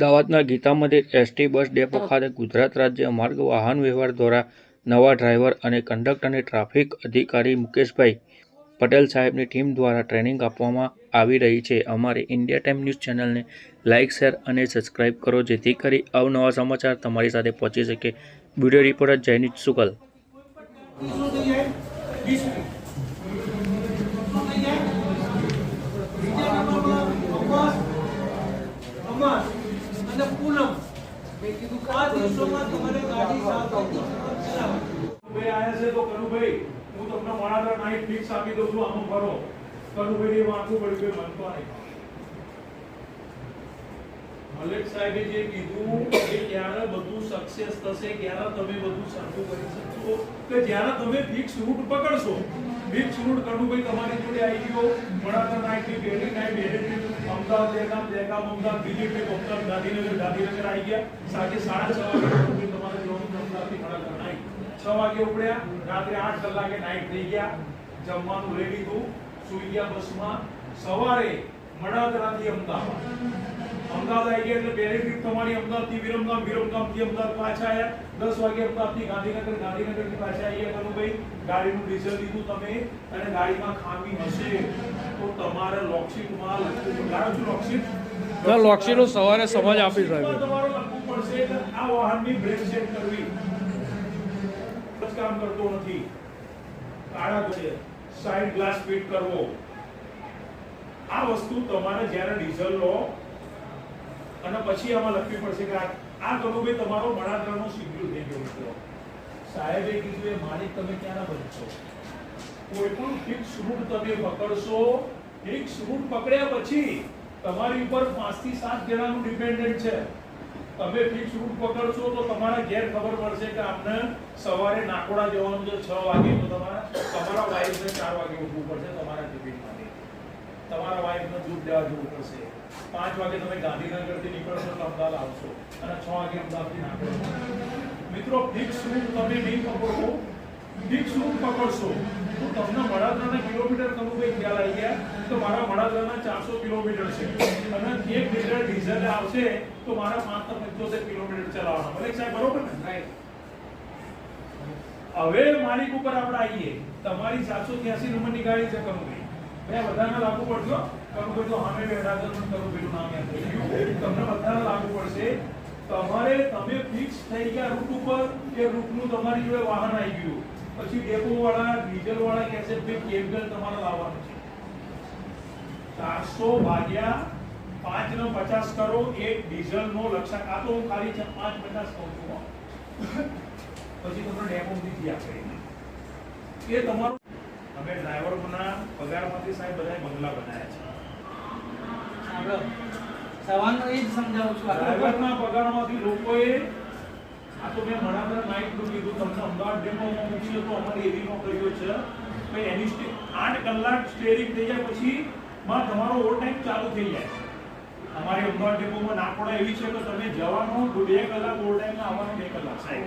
અમદાવાદના ગીતા મંદિર ST bus depot ખાતે ગુજરાત રાજ્ય માર્ગ વાહન વ્યવહાર દ્વારા નવા ડ્રાઈવર અને કંડક્ટરને ટ્રાફિક અધિકારી મુકેશભાઈ પટેલ સાહેબની ટીમ દ્વારા ટ્રેનિંગ આપવામાં આવી રહી છે। અમારી ઇન્ડિયા ટાઈમ ન્યૂઝ ચેનલને લાઇક, શેર અને સબસ્ક્રાઇબ કરો, જેથી કરી અવનવા સમાચાર તમારી સાથે પહોંચી શકે। Bureau reporter Jaynit Shukla. મલેક સાહેબે જે કીધું કે ક્યારે બધું સક્સેસ થશે, ક્યારે તમે બધું સરખું કરી શકશો, કે જ્યારે તમે ફિક્સ રૂટ પકડશો। ફિક્સ રૂટ કનુભાઈ તમારી જોડે આવી ગયો, વડાપ્રધાન નાઈટની પહેલી નાઈટ બેરેટી અમદાવાદ દેગામ અમદાવાદ બીજી ટ્રીપ અમદાવાદ ગાંધીનગર આવી ગયા। સાંજે 6:30 વાગે તમારે જવાનું અમદાવાદથી વડાપ્રધાન નાઈટ 6 વાગે ઉપડ્યા, રાત્રે 8 કલાકે નાઈટ થઈ ગયા, જમવાનું રેડી થયું, સુઈ ગયા બસમાં। સવારે વડાપ્રધાનથી અમદાવાદ આવી ગયા એટલે પહેલી ટ્રીપ તમારી અમદાવાદથી વિરમગામથી અમદાવાદ પાછા આવ્યા। 10 વાગે અમદાવાદથી ગાંધીનગરથી પાછા આવ્યા। કનુભાઈ ગાડીનું ડીઝલ લીધું તમે, અને ગાડીમાં ખામી હશે તો તમારે લોકશીટમાં લોકશીટનું સવારે સમજ આપી તમારે લખવું પડશે કે આ વાહનની બ્રેક ચેક કરવી, કામ કરતો નથી, કાળા છે, સાઈડ ગ્લાસ ફિટ કરવો। આ વસ્તુ તમારે જ્યારે ડીઝલ લો અને પછી આમાં લખવી પડશે કે આ કનુભાઈ તમારો વડાપ્રધાનનો શેડ્યુલ થઈ ગયો છે। સાહેબે કીધું એ માલિક તમે ક્યારે બનશો? કોઈ પણ ફિક્સ રૂટ તમે પકડશો, ફિક્સ રૂટ પકડ્યા પછી તમારી ઉપર 5 થી 7 જણાનું ડિપેન્ડન્ટ છે। તમે ફિક્સ રૂટ પકડશો તો તમારા ઘેર ખબર પડશે કે આપણે સવારે નાકોડા જવાનું છે 6 વાગે, તો તમારા વાઈફને 4 વાગે ઉઠવું પડશે તમારા ટિફિન માટે, તમારા વાઈફને દૂધ દેવા જવું પડશે। 5 વાગે તમે ગાંધીનગરથી નીકળશો તો અમદાવાદ આવશો, અને 6 વાગે અમદાવાદથી નાખશો। મિત્રો ફિક્સ રૂટ તમે નહીં પકડો, ફિક્સ રૂટ પકડશો તો તમને વડાપ્રધાનના કિલોમીટર કનુભાઈ ખ્યાલ આવી ગયા તો મારા વડાપ્રધાનના 400 કિલોમીટર છે, અને 1 લીટર ડીઝલ આવશે તો મારા 575 કિલોમીટર ચલાવવાના। મલેક સાહેબ બરોબર ને? રાઈટ। હવે માલિક ઉપર આપણે આવીએ, તમારી 783 નંબરની ગાડી છે કનુભાઈ, મેં બધાને લાગુ પડશે। કનુભાઈ તો સામે બેઠા છે, પણ કનુભાઈનું નામ યાદ થઈ ગયું, તમને બધાને લાગુ પડશે। તમારે તમે ફિક્સ થઈ ગયા રૂટ ઉપર, કે રૂટનું તમારી જોડે વાહન આવી ગયું, પછી ડેપો વાળા ડીઝલ વાળા કહેશે ભાઈ કેમિકલ તમારે લાવવાનું છે, 400 ભાગ્યા 5 ને 50 કરો, એક ડીઝલનો લક્ષક, આ તો હું ખાલી 5-50 કહું છું, પછી તમને ડેપોથી આપે એ તમારું। અમે ડ્રાઈવરોના પગારમાંથી સાહેબ બધાએ બંગલા બનાવ્યા છે। સવારનો એ જ સમજાવું છું, ડ્રાઈવરના પગારમાંથી લોકોએ આ તો મેં વડાપ્રધાન નાઈટનું કીધું, તમને અમદાવાદ ડેપોમાં મૂકી તો અમારી એવી નોકરીઓ છે કે એની 8 કલાક સ્ટેરિંગ થઈ જાય પછી માં તમારો ઓવર ટાઈમ ચાલુ થઈ જાય। અમારી અમદાવાદ ડેપોમાં નાકોડા એવી છે કે તમે જવાનો 2 કલાક ઓવર ટાઈમ, આવવાનો 2 કલાક સાહેબ।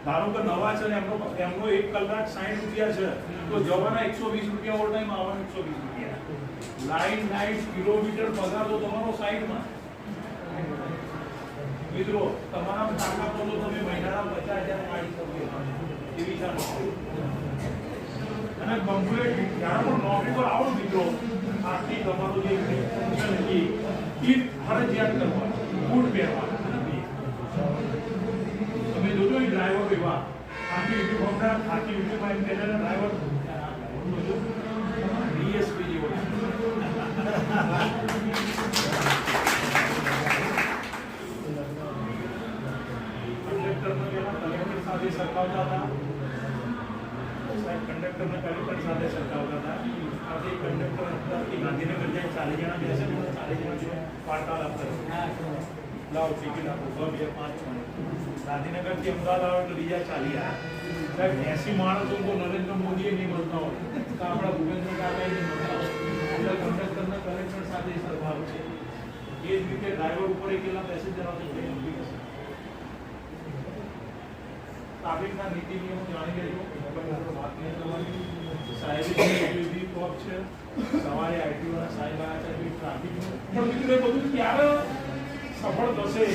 ધારો કે નવા છે ને એમનો 1 કલાક 60 રૂપિયા છે, તો જવાના 120 રૂપિયા ઓવર ટાઈમ, આવવાના 120 રૂપિયા। લાઈન નાઈટ કિલોમીટર પગાર તો તમારો સાઈડમાં। મિત્રો તમારા તાકાત તો તમે મહિનાના 50,000 કાઢી શકો એવી છે, અને કમ્પ્લીટ જ્યારે પણ નોકરી પર આવો મિત્રો, આથી તમારું જે ફંક્શન હતી એ ફરજિયાત કરવાનું, બૂટ પહેરવાના। તમે જોજો એ ડ્રાઈવર વિભાગ આખી યુનિફોર્મના આખી યુનિફોર્મ પહેરેલા ડ્રાઈવર ડીએસપી જેવો કલેક્ટર સાથે સરખાવતા હતા, કંડક્ટરને કલેક્ટર સાથે સરખાવતા હતા। આજે કંડક્ટર અમદાવાદથી ગાંધીનગર જાય, 40 જણા બેસે ને 40 જણા વાર્તા આપતા, લાવ ટિકિટ આપો 2, 5 ગાંધીનગરથી અમદાવાદ આવે તો બીજા 40 આવ્યા। 80 માણસો તો નરેન્દ્ર મોદીએ નહીં મળતા હોય તો આપણા ભૂપેન્દ્ર કાકાએ નહીં મળતા હોય, એટલે કંડક્ટરના કલેક્ટર સાથે સરભાવ છે। એ જ રીતે ડ્રાઈવર ઉપર કેટલા પેસેન્જર આવશે તે નક્કી કરશે। ટ્રાફિકના નીતિ નિયમો જાણી લેજો, વાત નહીં કરવાની। સાહેબે ટોપ છે, સવારે આઈટીઓના સાહેબ આવ્યા છે ટ્રાફિકનું, પણ મિત્રો બધું ક્યારે સફળ થશે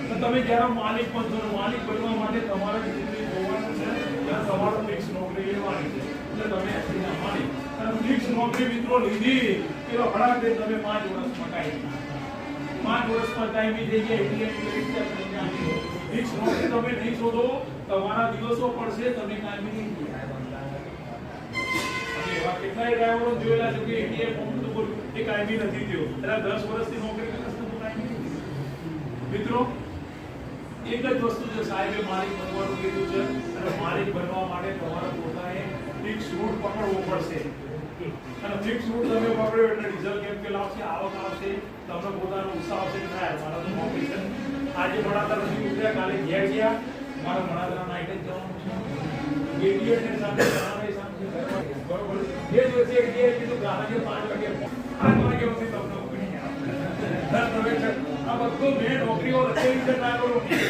તો તમે જ્યારે માલિક બનશો, માલિક બનવા માટે તમારે જિંદગી જોવાનું છે, ત્યારે તમારે ફિક્સ નોકરી લેવાની છે, એટલે તમે એસટીના માલિક. અને ફિક્સ નોકરી મિત્રો લીધી કે હળાક દે તમે 5 વર્ષ મટાઈ 5 વર્ષમાં ટાઈમી થઈ ગયા એટલે ફિક્સ નોકરી તમે નહીં શોધો, તમારા દિવસો પડશે, તમે કાયમી નહીં થાય. એવા કેટલાય ડ્રાઈવરો જોયેલા છે કે એટીએમ ફોર્મ તો એ કાયમી નથી થયો, એટલે 10 વર્ષથી નોકરી કરે છે તો કાયમી નથી થયો. મિત્રો એક જ વસ્તુ છે, સાહેબે માલિક બનવાનું કીધું છે, અને માલિક બનવા માટે તમારે પોતાને ફિક્સ રૂટ પકડવો પડશે. અને ફિક્સ રૂટ તમે પકડ્યો એટલે ડીઝલ કેમ કે લાવશે, આવક આવશે, તમને પોતાનો ઉત્સાહ આવશે કે ના મારા તો નોકરી છે. આજે ભણાતા નથી ઉતર્યા, કાલે ઘેર ગયા, મારા ભણાતરા નાઈટ જ જવાનું છે. એટીએમ ને સાથે જણાવે સામે બરોબર. જે દિવસે એટીએમ કીધું ગાલાજે 5 વાગે 8 વાગે સુધી તમને ઉકળી ગયા. આ બધું મેં નોકરીઓ લખેલી છે ડ્રાઈવરોની,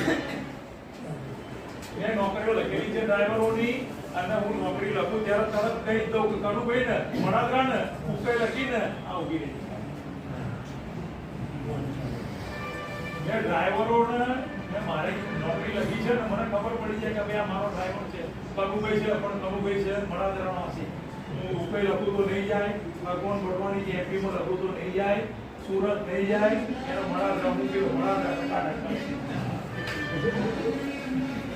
મેં નોકરીઓ લખેલી છે ડ્રાઈવરોની, અને હું નોકરી લખું ત્યારે તરત કહી દઉં કે કનુભાઈ ને વડાદરા ને ઉકેલ લખીને આ ઉભી રહી. મેં ડ્રાઈવરોને મેં મારી નોકરી લખી છે ને મને ખબર પડી જાય કે ભાઈ આ મારો ડ્રાઈવર છે, કનુભાઈ છે, પણ કનુભાઈ છે વડાદરાનો હશે. હું ઉકેલ લખું તો નહીં જાય, ભગવાન ભગવાનની જે એપીમાં લખું તો નહીં જાય, સુરત નહીં જાય, એનો વડાદરા હું કેવું વડાદરા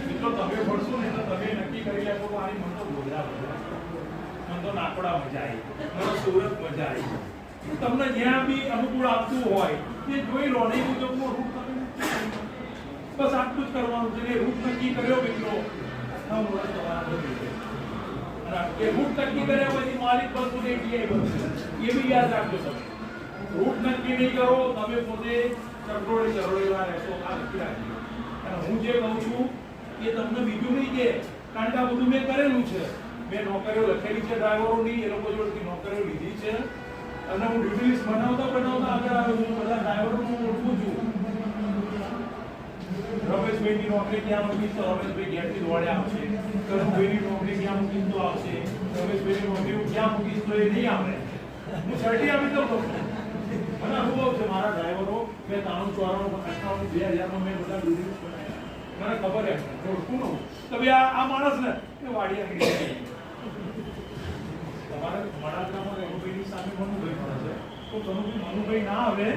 મિત્રો તમે ભણશો ને એટલે તમે નક્કી કરી લેશો કે આની મને તો ગોધરા મજા આવી, મને તો નાકોડા મજા આવી, મને સુરત મજા આવી. તમને જ્યાં બી અનુકૂળ આપતું હોય તે જોઈ લો, નહીં મુજબનો રૂટ તમે બસ આટલું જ કરવાનું છે. એ રૂટ નક્કી કર્યો મિત્રો 9 વર્ષ તમારા બની જાય, અને એ રૂટ નક્કી કર્યા પછી માલિક બનશો ને એટીઆઈ બનશે, એ બી યાદ રાખજો. તમે રૂટ નક્કી નહીં કરો, તમે પોતે ચરોડેલા રહેશો, આ નક્કી રાખજો. અને હું જે કહું છું એ તમને બીજું નહીં કે, કારણ કે આ બધું મેં કરેલું છે, મેં નોકરીઓ લખેલી છે ડ્રાઈવરોની, એ લોકો જોડેથી નોકરીઓ લીધી છે, અને હું ડ્યુટી લિસ્ટ બનાવતા આગળ આવ્યો છું. બધા ડ્રાઈવરોને હું ઓળખું છું. રમેશભાઈની નોકરી ક્યાં મૂકીશ તો રમેશભાઈ ઘેરથી દોડ્યા આવશે, કનુભાઈની નોકરી ક્યાં મૂકીશ તો આવશે, રમેશભાઈની નોકરી હું ક્યાં મૂકીશ તો એ નહીં આવે. હું સર્ટી આપી દઉં તમને. મને અનુભવ છે, મારા ડ્રાઈવરો મેં 93, 94, 98, 2000 મેં બધા ડ્યુટી લિસ્ટ બનાવ્યા, મને ખબર એમ ઓળખું ન તો ભાઈ આ માણસ ને એ વાડિયા તમારે વડાદરામાં રઘુભાઈની સામે મનુભાઈ પણ છે, તો મનુભાઈ ના આવે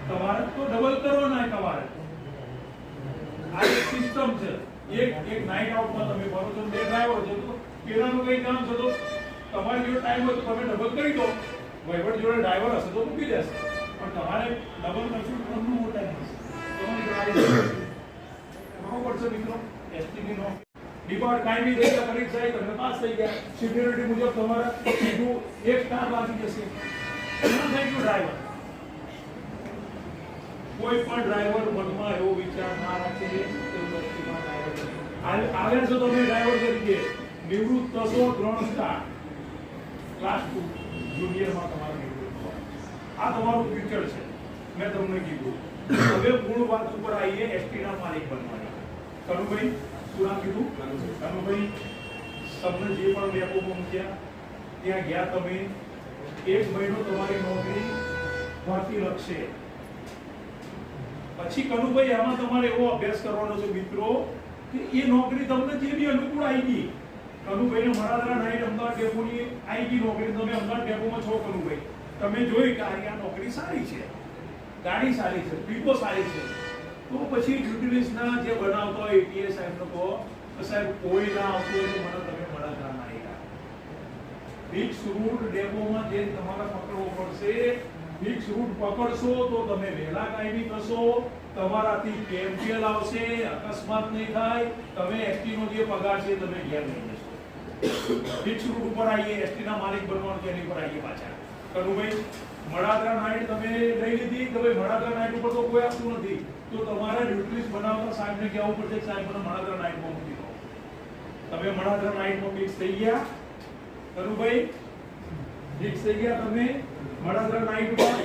તમારે તો ડબલ કરવાના તમારે. આ એક સિસ્ટમ છે. એક નાઇટ આઉટમાં તમે ભરો છો, 2 ડ્રાઈવર છે, તો પેલાનું કઈ કામ છે તો તમારી જોડે ટાઈમ હોય તો તમે ડબલ કરી દો, વહીવટ જોડે ડ્રાઈવર હશે તો મૂકી દેશે, પણ તમારે ડબલ કરશું તો તમને ટાઈમ હશે તમારી બરોબર છે મિત્રો. એસટીની નો ડિપાર્ટ કાયમી થઈ પરીક્ષા તમે પાસ થઈ ગયા, સિક્યુરિટી મુજબ તમારા સીધું 1 સ્ટાર લાગી જશે. Thank you driver. કોઈ પણ ડ્રાઈવર મનમાં એવો વિચાર ના રાખે કે વસ્તીમાં ડ્રાઈવર આવ્યા છો તમે ડ્રાઈવર તરીકે, નિવૃત્ત થશો 3 સ્ટાર, ક્લાસ 2 જુનિયરમાં તમારું નિવૃત્ત. આ તમારું ફ્યુચર છે, મેં તમને કીધું. હવે મૂળ વાત ઉપર આવીએ એસટીના માલિક બનવાની. કનુભાઈ શું નામ કીધું? કનુભાઈ તમને જે પણ ડેપોમાં મૂક્યા ત્યાં ગયા તમે, 1 મહિનો તમારી નોકરી ભરતી લખશે. પછી કનુભાઈ આમાં તમારે એવો અભ્યાસ કરવાનો છે મિત્રો કે એ નોકરી તમને જે બી અનુકૂળ આવી ગઈ. કનુભાઈને વડાદરા નાઈટ અમદાવાદ ડેપોની આવી ગઈ નોકરી, તમે અમદાવાદ ડેપોમાં છો કનુભાઈ, તમે જોઈ કે આ નોકરી સારી છે, ગાડી સારી છે, ડીપો સારી છે, તો પછી ડ્યુટી લિસ્ટના જે બનાવતો હોય એટીએ સાહેબનો કહો તો સાહેબ કોઈ ના આવતું હોય તો મને તમે વડાદરા નાઈટ ફિક્સ રૂટ ડેપોમાં જે તમારે પકડવો પડશે. ફિક્સ રૂટ પકડશો તો તમે વહેલા કાયમી થશો, તમારાથી કેમ્પિયલ આવશે, અકસ્માત નહીં થાય, તમે એસટી નો જે પગાર છે તમે ઘેર લઈ જશો. ફિક્સ રૂટ ઉપર આવીએ, એસટી ના માલિક બનવાનું છે, એની ઉપર આવીએ પાછા. કનુભાઈ વડાદરા નાઈટ તમે લઈ લીધી કે ભાઈ વડાદરા નાઈટ ઉપર તો કોઈ આપતું નથી, તો તમારે ડ્યુટી લિસ્ટ બનાવતા સાહેબને કહેવું પડશે સાહેબ મને વડાદરા નાઈટમાં મૂકી દો. તમે વડાદરા નાઈટમાં ફિક્સ થઈ ગયા કનુભાઈ, ફિક્સ થઈ ગયા તમે વડાદરા નાઈટમાં.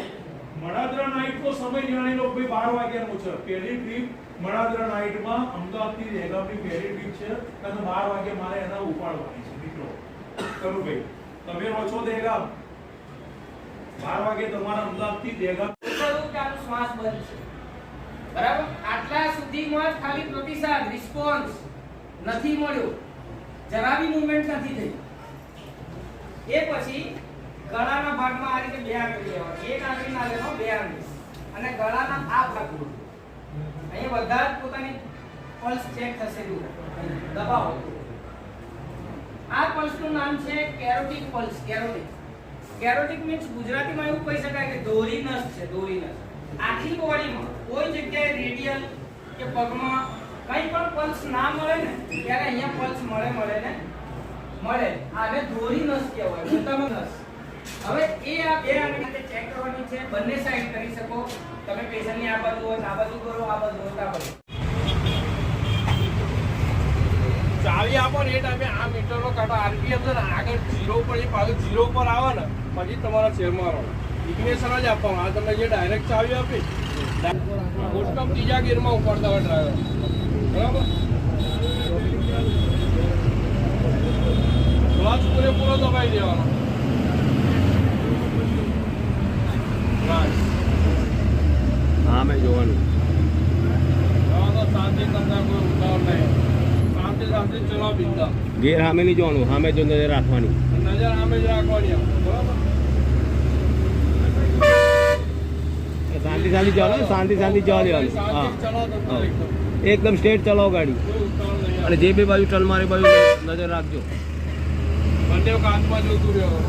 વડાદરા નાઈટનો સમય જાણી લો ભાઈ 12 વાગ્યાનો છે. પહેલી ટ્રીપ વડાદરા નાઈટમાં અમદાવાદથી દહેગામની પહેલી ટ્રીપ છે, અને 12 વાગે મારે એના ઉપાડવાની છે મિત્રો. કનુભાઈ તમે રહો છો દહેગામ, 12 વાગે તમારા અમદાવાદથી દહેગામ શ્વાસ બંધ છે. બરાબર, આટલા સુધીમાં જ ખાલી પ્રતિસાદ રિસ્પોન્સ નથી મળ્યો, જરા બી મૂવમેન્ટ નથી થઈ. એ પછી ગળાના ભાગમાં આ રીતે બે આંગળી લેવાની, એક આંગળી ના લેવાનો, બે આંગળી, અને ગળાના આ ભાગમાં અહીંયા બધા જ પોતાની પલ્સ ચેક થશે. દબાવો. આ પલ્સનું નામ છે કેરોટિક પલ્સ. કેરોટિક મીન્સ ગુજરાતીમાં એવું કહી શકાય કે દોરી નસ છે, દોરી નસ. આખી બોડીમાં કોઈ જગ્યાએ રેડિયલ કે પગમાં કંઈ પણ પલ્સ ના મળે ને ત્યારે અહીંયા પલ્સ મળે ને આને દોરી નસ કહેવાય, મોટામાં નસ. હવે એ આ બે આંગળી ચેક કરવાની છે, બંને સાઈડ કરી શકો તમે. પેશન્ટની આ બાજુ હોય આ બાજુ કરો, આ બાજુ હોય આ બાજુ. ચાવી આપો ને એ ટાઈમે આ મીટરનો કાંટો આરપીએમ છે ને આગળ 0 પર, એ પાછું 0 પર આવે ને પછી તમારા શેર મારવાનો. ઇગ્નિશન જ આપવાનું. આ તમે જે ડાયરેક્ટ ચાવી આપી મોસ્ટ ઓફ ત્રીજા ગિયરમાં ઉપાડતા હોય ડ્રાઈવર, બરાબર. ક્લચ પૂરેપૂરો દબાઈ દેવાનો. હા મેં જોવાનું. શાંતિ કરતા કોઈ ઉતાવળ નહીં, શાંતિ ચલો બિંદા. ગેર સામે નહીં જોવાનું, સામે જો નજર રાખવાની. નજર સામે જ રાખવાની, બરાબર. શાંતિ ચાલો, શાંતિ જવા દેવાનું. હા, એકદમ સ્ટ્રેટ ચલાવો ગાડી. અને જે બે બાજુ ટલ મારે બાજુ નજર રાખજો. બંને કાચમાં જોતું રહ્યો.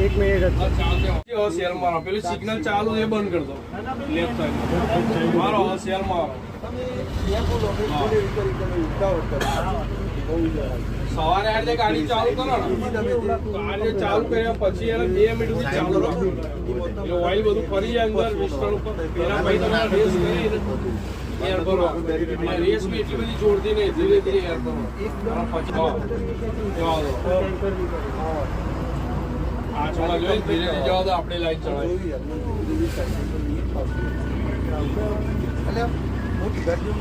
એક મિનિટ સેલ મારો પેલું સિગ્નલ ચાલુ એ બંધ કરી દો. લેફ્ટ સાઈડ મારો સેલ મારો. સવારે આજે ગાડી ચાલુ કરો ને તો આજે ચાલુ કર્યા પછી એને 2 મિનિટ સુધી ચાલુ રાખો. એટલે ઓઇલ બધું ફરી જાય અંદર મિશ્રણ ઉપર. એના પછી તમારે રેસ કરીને એર ભરો. રેસ બી એટલી બધી જોડતી નહીં, ધીરે ધીરે એર ભરો. પછી જવા દો. આ ચોળા જોઈ ધીરે ધીરે જવા દો. આપણે લાઈટ ચલાવી. મોટી ગાડીઓ